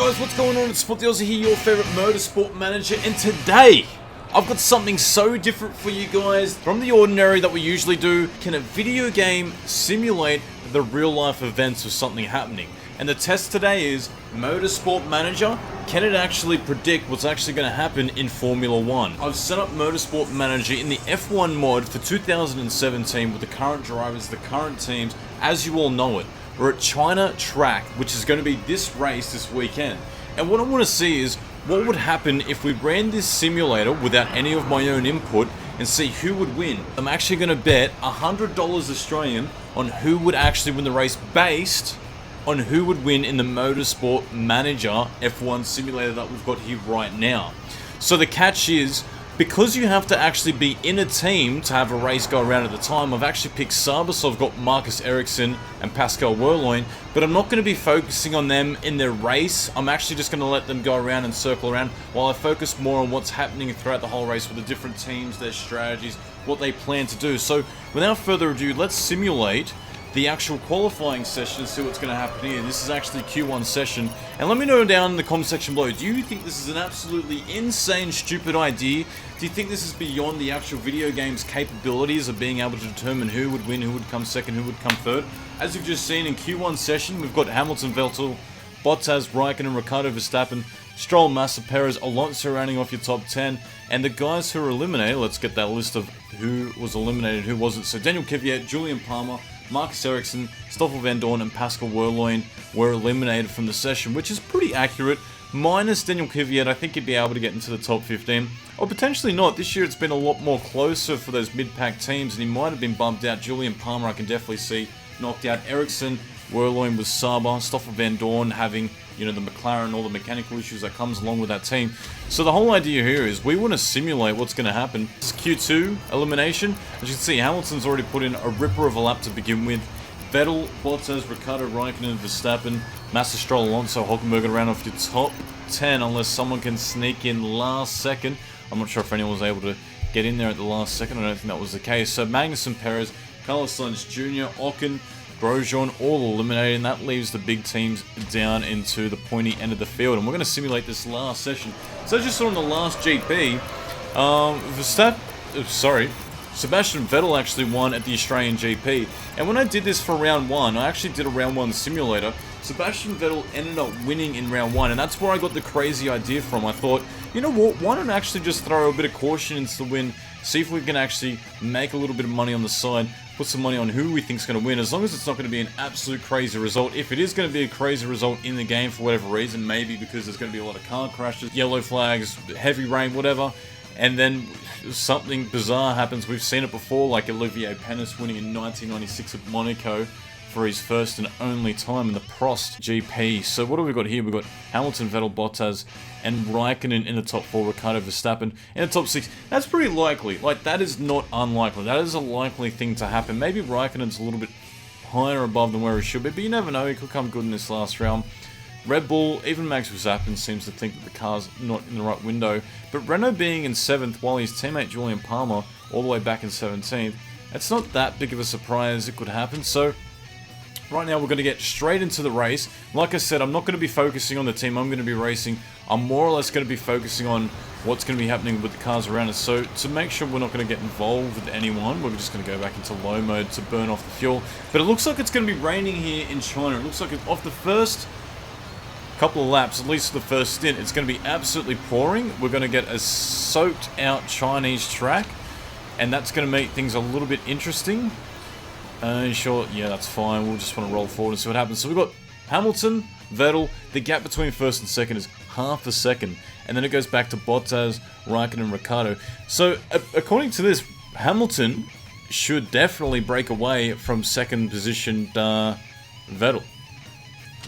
guys, what's going on? It's Sport the Aussie here, your favourite motorsport manager, and today I've got something so different for you guys from the ordinary that we usually do. Can a video game simulate the real life events of something happening? And the test today is Motorsport Manager. Can it actually predict what's actually going to happen in Formula 1? I've set up Motorsport Manager in the F1 mod for 2017 with the current drivers, the current teams, as you all know it. We're at China track, which is going to be this race this weekend. And what I want to see is what would happen if we ran this simulator without any of my own input and see who would win. I'm actually going to bet $100 Australian on who would actually win the race based on who would win in the Motorsport Manager F1 simulator that we've got here right now. So the catch is, because you have to actually be in a team to have a race go around at the time, I've actually picked Saber, so I've got Marcus Ericsson and Pascal Wehrlein, but I'm not going to be focusing on them in their race. I'm actually just going to let them go around and circle around while I focus more on what's happening throughout the whole race with the different teams, their strategies, what they plan to do. So without further ado, let's simulate the actual qualifying session and see what's going to happen here. This is actually Q1 session, and let me know down in the comment section below, do you think this is an absolutely insane, stupid idea? Do you think this is beyond the actual video game's capabilities of being able to determine who would win, who would come second, who would come third? As you've just seen in Q1 session, we've got Hamilton, Vettel, Bottas, Räikkönen, Ricciardo, Verstappen, Stroll, Massa, Perez, Alonso rounding off your top 10, and the guys who are eliminated, let's get that list of who was eliminated, who wasn't. So Daniil, Kvyat, Julian Palmer, Marcus Ericsson, Stoffel, Vandoorne, and Pascal Wehrlein were eliminated from the session, which is pretty accurate. Minus Daniil Kvyat, I think he'd be able to get into the top 15. Or potentially not. This year it's been a lot more closer for those mid-pack teams, and he might have been bumped out. Julian Palmer, I can definitely see knocked out. Ericsson, Wehrlein with Saber, Stoffel, Vandoorne having, you know, the McLaren, all the mechanical issues that comes along with that team. So the whole idea here is we want to simulate what's going to happen. This is Q2 elimination. As you can see, Hamilton's already put in a ripper of a lap to begin with. Vettel, Bottas, Ricciardo, Räikkönen, Verstappen, Massa, Stroll, Alonso, Hulkenberg around off your top 10 unless someone can sneak in last second. I'm not sure if anyone was able to get in there at the last second. I don't think that was the case. So Magnussen, Perez, Carlos Sainz Jr., Ocon, Grosjean all eliminated, and that leaves the big teams down into the pointy end of the field. And we're going to simulate this last session. So as you saw in the last GP, Sebastian Vettel actually won at the Australian GP. And when I did this for round 1, I actually did a round 1 simulator. Sebastian Vettel ended up winning in round 1, and that's where I got the crazy idea from. I thought, you know what, why don't I actually just throw a bit of caution into the wind, see if we can actually make a little bit of money on the side, put some money on who we think is going to win, as long as it's not going to be an absolute crazy result. If it is going to be a crazy result in the game for whatever reason, maybe because there's going to be a lot of car crashes, yellow flags, heavy rain, whatever, and then something bizarre happens. We've seen it before, like Olivier Panis winning in 1996 at Monaco for his first and only time in the Prost GP. So what have we got here? We've got Hamilton, Vettel, Bottas, and Räikkönen in the top 4, Ricciardo, Verstappen in the top 6. That's pretty likely. Like, that is not unlikely. That is a likely thing to happen. Maybe Räikkönen's a little bit higher above than where he should be, but you never know. He could come good in this last round. Red Bull, even Max Verstappen seems to think that the car's not in the right window. But Renault being in 7th while his teammate Julian Palmer all the way back in 17th, it's not that big of a surprise it could happen. So right now we're going to get straight into the race. Like I said, I'm not going to be focusing on the team I'm going to be racing. I'm more or less going to be focusing on what's going to be happening with the cars around us. So to make sure we're not going to get involved with anyone, we're just going to go back into low mode to burn off the fuel. But it looks like it's going to be raining here in China. It looks like off the first couple of laps, at least the first stint, it's going to be absolutely pouring. We're going to get a soaked out Chinese track, and that's going to make things a little bit interesting. Sure, yeah, that's fine. We'll just want to roll forward and see what happens. So we've got Hamilton, Vettel. The gap between first and second is half a second, and then it goes back to Bottas, Räikkönen, and Ricciardo. So according to this, Hamilton should definitely break away from second position Vettel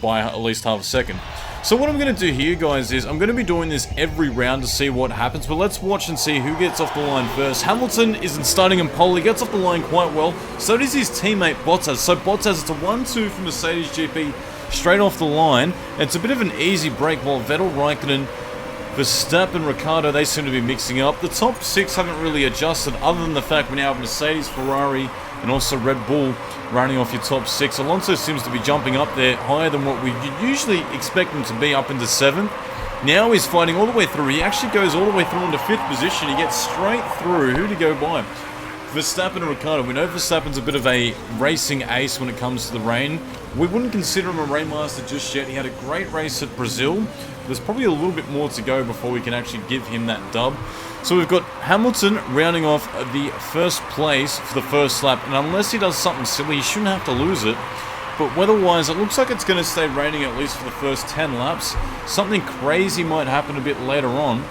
by at least half a second. So what I'm going to do here, guys, is I'm going to be doing this every round to see what happens, but let's watch and see who gets off the line first. Hamilton isn't starting in pole. He gets off the line quite well. So does his teammate Bottas. So Bottas, it's a 1-2 from Mercedes GP straight off the line. It's a bit of an easy break while Vettel, Räikkönen, Verstappen, Ricciardo, they seem to be mixing up. The top 6 haven't really adjusted other than the fact we now have Mercedes, Ferrari, and also Red Bull running off your top 6. Alonso seems to be jumping up there higher than what we usually expect him to be, up into 7th. Now he's fighting all the way through. He actually goes all the way through into 5th position. He gets straight through. Who to go by? Verstappen and Ricciardo. We know Verstappen's a bit of a racing ace when it comes to the rain. We wouldn't consider him a rainmaster just yet. He had a great race at Brazil. There's probably a little bit more to go before we can actually give him that dub. So we've got Hamilton rounding off the first place for the first lap. And unless he does something silly, he shouldn't have to lose it. But weather-wise, it looks like it's going to stay raining at least for the first 10 laps. Something crazy might happen a bit later on.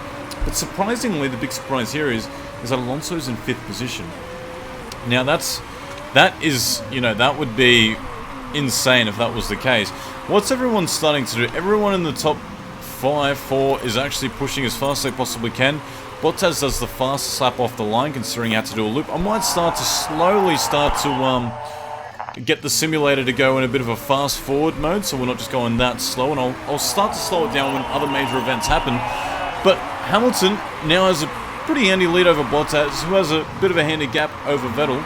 But surprisingly, the big surprise here is that Alonso's in 5th position. Now that is, you know, that would be insane if that was the case. What's everyone starting to do? Everyone in the top 4 is actually pushing as fast as they possibly can. Bottas does the fastest lap off the line, considering he had to do a loop. I might slowly start to get the simulator to go in a bit of a fast forward mode, so we're not just going that slow, and I'll start to slow it down when other major events happen. But Hamilton now has a pretty handy lead over Bottas, who has a bit of a handy gap over Vettel,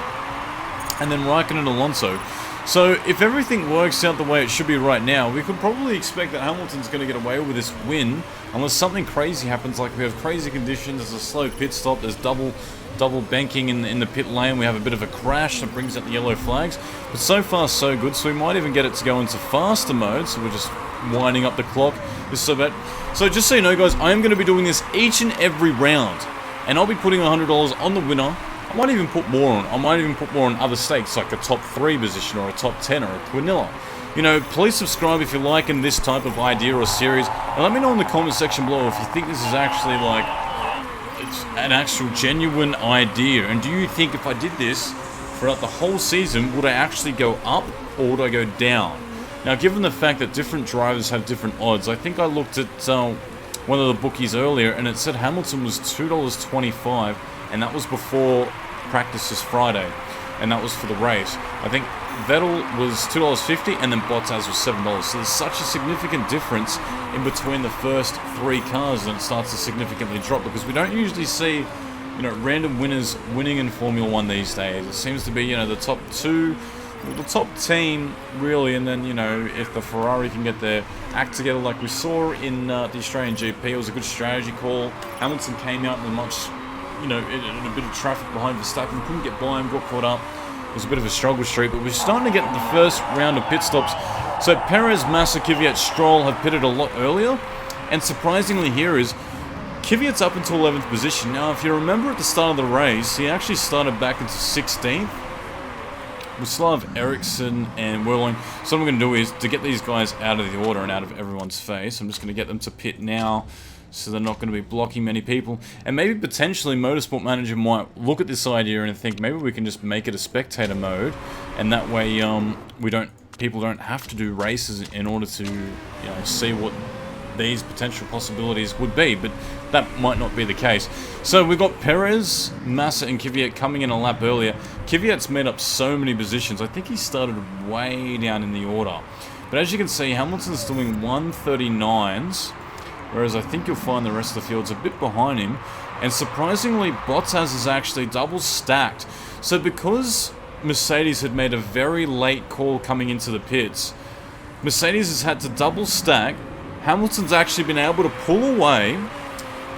and then Räikkönen and Alonso. So if everything works out the way it should be right now, we could probably expect that Hamilton's going to get away with this win, unless something crazy happens, like we have crazy conditions, there's a slow pit stop, there's double banking in the pit lane, we have a bit of a crash that brings out the yellow flags. But so far so good, so we might even get it to go into faster mode, so we're just winding up the clock. This is so bad. So just so you know, guys, I am going to be doing this each and every round, and I'll be putting $100 on the winner. I might even put more on. I might even put more on other stakes, like a top 3 position or a top 10 or a quinilla. You know, please subscribe if you're liking this type of idea or series, and let me know in the comment section below if you think this is actually like it's an actual genuine idea. And do you think if I did this throughout the whole season, would I actually go up or would I go down? Now, given the fact that different drivers have different odds, I think I looked at one of the bookies earlier, and it said Hamilton was $2.25, and that was before practice this Friday, and that was for the race. I think Vettel was $2.50, and then Bottas was $7. So there's such a significant difference in between the first 3 cars, and it starts to significantly drop, because we don't usually see, you know, random winners winning in Formula 1 these days. It seems to be, you know, the top 2, the top team, really, and then, you know, if the Ferrari can get their act together like we saw in the Australian GP, it was a good strategy call. Hamilton came out in a much, you know, in a bit of traffic behind Verstappen, couldn't get by him, got caught up. It was a bit of a struggle streak, but we're starting to get the first round of pit stops. So Perez, Massa, Kvyat, Stroll have pitted a lot earlier, and surprisingly here is Kvyat's up until 11th position. Now, if you remember at the start of the race, he actually started back into 16th. We still have Ericsson and Whirling. So what I'm going to do is, to get these guys out of the order and out of everyone's face, I'm just going to get them to pit now, so they're not going to be blocking many people. And maybe potentially Motorsport Manager might look at this idea and think maybe we can just make it a spectator mode, and that way people don't have to do races in order to, you know, see what these potential possibilities would be, but that might not be the case. So we've got Perez, Massa and Kvyat coming in a lap earlier. Kvyat's made up so many positions. I think he started way down in the order. But as you can see, Hamilton's doing 139s, whereas I think you'll find the rest of the field's a bit behind him. And surprisingly, Bottas is actually double stacked. So because Mercedes had made a very late call coming into the pits, Mercedes has had to double stack. Hamilton's actually been able to pull away.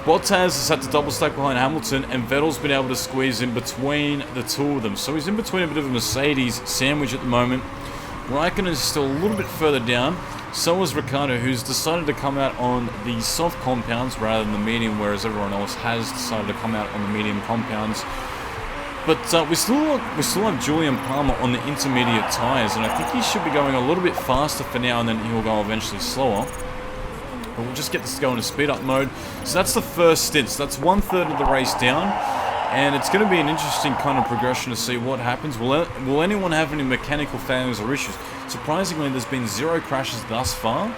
Bottas has had to double stack behind Hamilton, and Vettel's been able to squeeze in between the two of them. So he's in between a bit of a Mercedes sandwich at the moment. Räikkönen is still a little bit further down. So is Ricciardo, who's decided to come out on the soft compounds rather than the medium, whereas everyone else has decided to come out on the medium compounds. But we still have Julian Palmer on the intermediate tyres, and I think he should be going a little bit faster for now, and then he'll go eventually slower. But we'll just get this to go into speed-up mode. So that's the first stint. So that's 1/3 of the race down. And it's going to be an interesting kind of progression to see what happens. Will anyone have any mechanical failures or issues? Surprisingly, there's been 0 crashes thus far.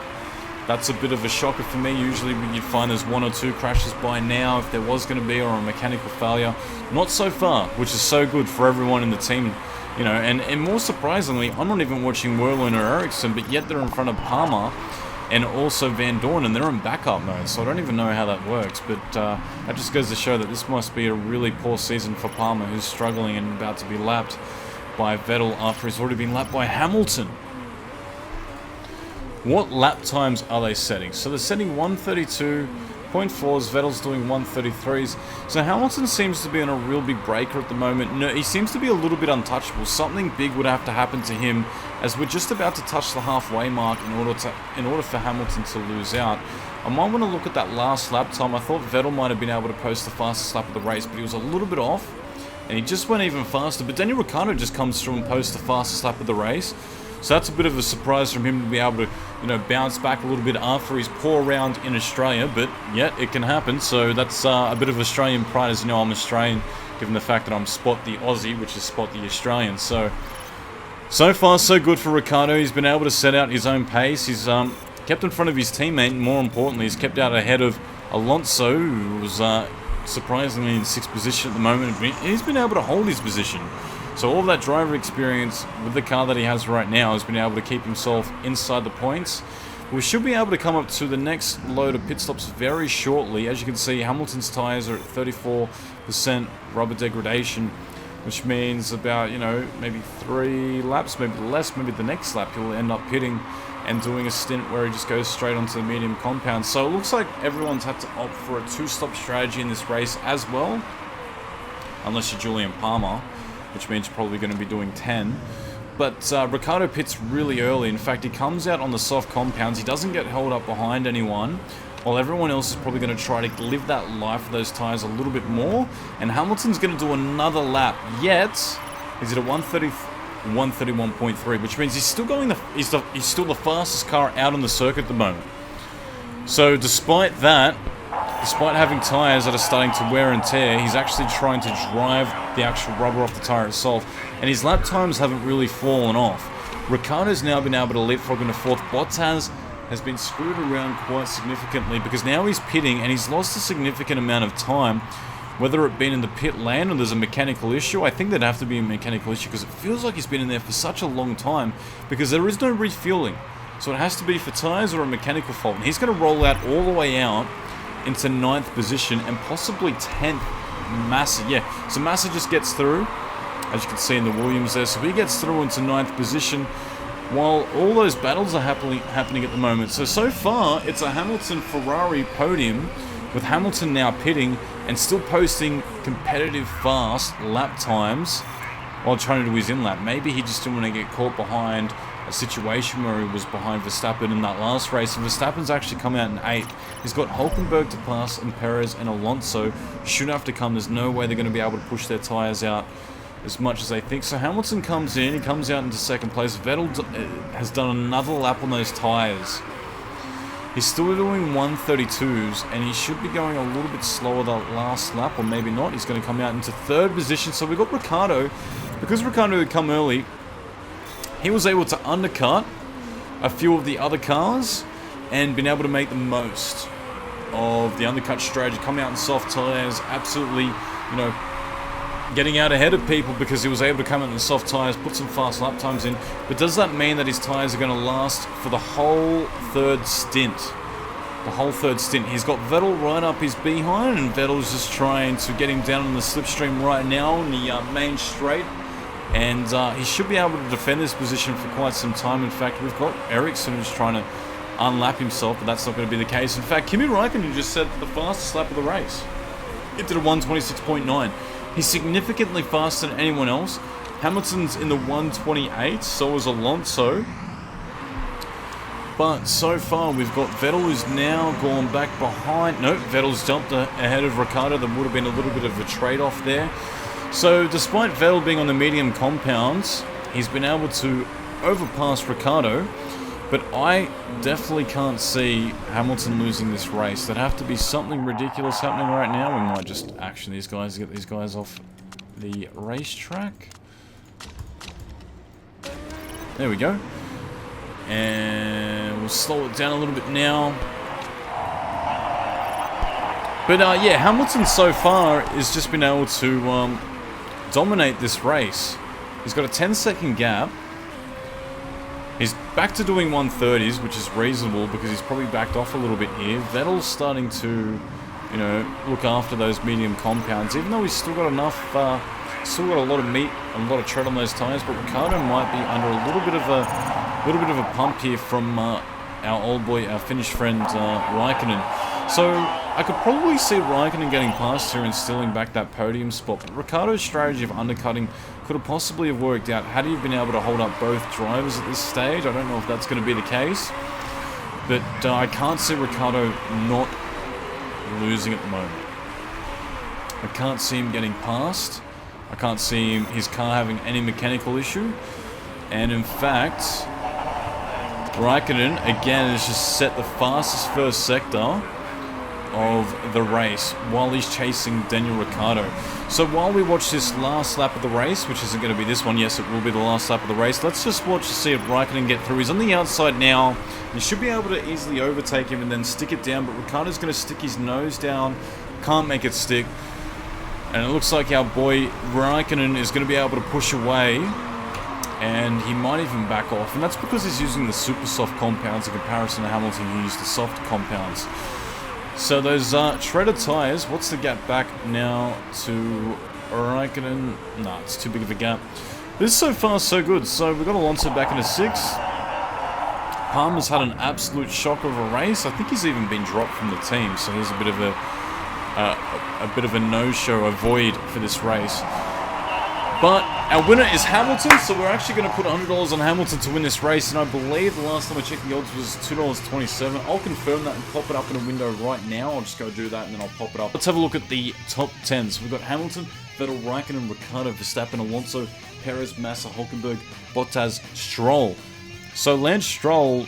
That's a bit of a shocker for me. Usually you'd find there's 1 or 2 crashes by now if there was going to be, or a mechanical failure. Not so far, which is so good for everyone in the team. You know, and more surprisingly, I'm not even watching Whirling or Ericsson, but yet they're in front of Palmer and also Vandoorne, and they're in backup mode, so I don't even know how that works, but that just goes to show that this must be a really poor season for Palmer, who's struggling and about to be lapped. by Vettel after he's already been lapped by Hamilton. What lap times are they setting? So they're setting 132.4s, Vettel's doing 133s. So Hamilton seems to be on a real big breaker at the moment. No, he seems to be a little bit untouchable. Something big would have to happen to him, as we're just about to touch the halfway mark in order for Hamilton to lose out. I might want to look at that last lap time. I thought Vettel might have been able to post the fastest lap of the race, but he was a little bit off, and he just went even faster. But Daniil Ricciardo just comes through and posts the fastest lap of the race. So that's a bit of a surprise from him to be able to, bounce back a little bit after his poor round in Australia. But yeah, it can happen. So that's a bit of Australian pride. As you know, I'm Australian, given the fact that I'm spot the Aussie, which is spot the Australian. So far so good for Ricciardo. He's been able to set out his own pace. He's kept in front of his teammate, and more importantly, he's kept out ahead of Alonso, who was surprisingly in 6th position at the moment. He's been able to hold his position. So all of that driver experience with the car that he has right now has been able to keep himself inside the points. We should be able to come up to the next load of pit stops very shortly. As you can see, Hamilton's tyres are at 34% rubber degradation, which means about, maybe 3 laps, maybe less, maybe the next lap he'll end up pitting and doing a stint where he just goes straight onto the medium compound. So it looks like everyone's had to opt for a 2-stop strategy in this race as well, unless you're Julian Palmer, which means you're probably going to be doing 10. But Ricciardo pits really early. In fact, he comes out on the soft compounds. He doesn't get held up behind anyone, while everyone else is probably going to try to live that life of those tyres a little bit more. And Hamilton's going to do another lap. Yet, he's at a 131.3, which means he's still going. He's still the fastest car out on the circuit at the moment. So despite that, despite having tyres that are starting to wear and tear, he's actually trying to drive the actual rubber off the tyre itself, and his lap times haven't really fallen off. Ricciardo's now been able to leapfrog into 4th. Bottas has been screwed around quite significantly because now he's pitting and he's lost a significant amount of time, whether it been in the pit lane or there's a mechanical issue. I think there'd have to be a mechanical issue because it feels like he's been in there for such a long time because there is no refueling. So it has to be for tyres or a mechanical fault, and he's going to roll out all the way out into 9th position and possibly 10th. Massa, yeah, so Massa just gets through, as you can see in the Williams there, so he gets through into 9th position while all those battles are happening at the moment. So far it's a Hamilton-Ferrari podium, with Hamilton now pitting and still posting competitive fast lap times while trying to do his in-lap. Maybe he just didn't want to get caught behind a situation where he was behind Verstappen in that last race, and Verstappen's actually come out in 8th. He's got Hulkenberg to pass, and Perez and Alonso should have to come. There's no way they're going to be able to push their tyres out as much as they think. So Hamilton comes in, he comes out into 2nd place. Vettel has done another lap on those tyres. He's still doing 132s, and he should be going a little bit slower that last lap, or maybe not. He's going to come out into 3rd position. So we've got Ricciardo. Because Ricciardo had come early, he was able to undercut a few of the other cars and been able to make the most of the undercut strategy, coming out in soft tyres, absolutely, getting out ahead of people because he was able to come out in the soft tyres, put some fast lap times in. But does that mean that his tyres are going to last for the whole 3rd stint? The whole 3rd stint. He's got Vettel right up his behind, and Vettel's just trying to get him down on the slipstream right now in the main straight. And he should be able to defend this position for quite some time. In fact, we've got Ericsson who's trying to unlap himself, but that's not going to be the case. In fact, Kimi Räikkönen just set the fastest lap of the race. It did a 126.9. He's significantly faster than anyone else. Hamilton's in the 128, so is Alonso. But so far, we've got Vettel who's now gone back behind. Nope, Vettel's jumped ahead of Ricciardo. There would have been a little bit of a trade-off there. So despite Vettel being on the medium compounds, he's been able to overpass Ricciardo, but I definitely can't see Hamilton losing this race. There'd have to be something ridiculous happening right now. We might just action these guys to get these guys off the racetrack. There we go. And we'll slow it down a little bit now. But yeah, Hamilton so far has just been able to dominate this race. He's got a 10-second gap. He's back to doing 130s, which is reasonable because he's probably backed off a little bit here. Vettel's starting to, look after those medium compounds, even though he's still got enough Still got a lot of meat and a lot of tread on those tyres, but Ricciardo might be under a little bit of a pump here from our old boy, our Finnish friend Räikkönen. So I could probably see Räikkönen getting past here and stealing back that podium spot, but Ricciardo's strategy of undercutting could have possibly have worked out had he been able to hold up both drivers at this stage. I don't know if that's going to be the case, but I can't see Ricciardo not losing at the moment. I can't see him getting past. I can't see his car having any mechanical issue. And in fact, Räikkönen, again, has just set the fastest first sector of the race while he's chasing Daniil Ricciardo. So while we watch this last lap of the race, which isn't going to be this one, yes, it will be the last lap of the race, let's just watch to see if Räikkönen get through. He's on the outside now. He should be able to easily overtake him and then stick it down, but Ricciardo's going to stick his nose down, can't make it stick. And it looks like our boy Räikkönen is going to be able to push away, and he might even back off. And that's because he's using the super soft compounds in comparison to Hamilton, who used the soft compounds. So those shredder tyres, what's the gap back now to Räikkönen? Nah, it's too big of a gap. This is so far so good. So we've got Alonso back in a 6. Palmer's had an absolute shock of a race. I think he's even been dropped from the team, so here's a bit of a no-show, a void for this race. But our winner is Hamilton, so we're actually going to put $100 on Hamilton to win this race, and I believe the last time I checked the odds was $2.27. I'll confirm that and pop it up in a window right now. I'll just go do that and then I'll pop it up. Let's have a look at the top 10. So we've got Hamilton, Vettel, Räikkönen, Ricciardo, Verstappen, Alonso, Perez, Massa, Hülkenberg, Bottas, Stroll. So Lance Stroll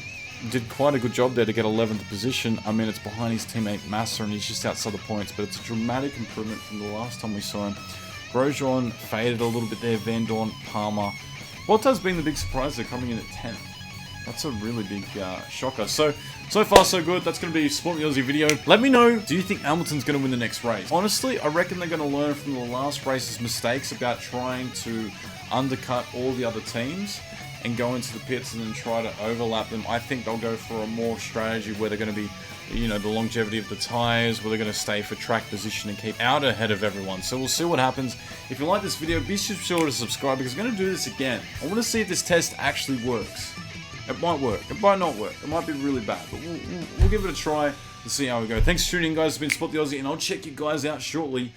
did quite a good job there to get 11th position. I mean, it's behind his teammate Massa and he's just outside the points, but it's a dramatic improvement from the last time we saw him. Grosjean faded a little bit there, Vandoorne, Palmer. Bottas being the big surprise, they're coming in at 10th. That's a really big shocker. So far so good. That's going to be Sport the Aussie video. Let me know, do you think Hamilton's going to win the next race? Honestly, I reckon they're going to learn from the last race's mistakes about trying to undercut all the other teams and go into the pits and then try to overlap them. I think they'll go for a more strategy where they're going to be, you know, the longevity of the tyres, where they're going to stay for track position and keep out ahead of everyone. So we'll see what happens. If you like this video, be sure to subscribe because I'm going to do this again. I want to see if this test actually works. It might work. It might not work. It might be really bad. But we'll give it a try and see how we go. Thanks for tuning in, guys. It's been Spot the Aussie, and I'll check you guys out shortly.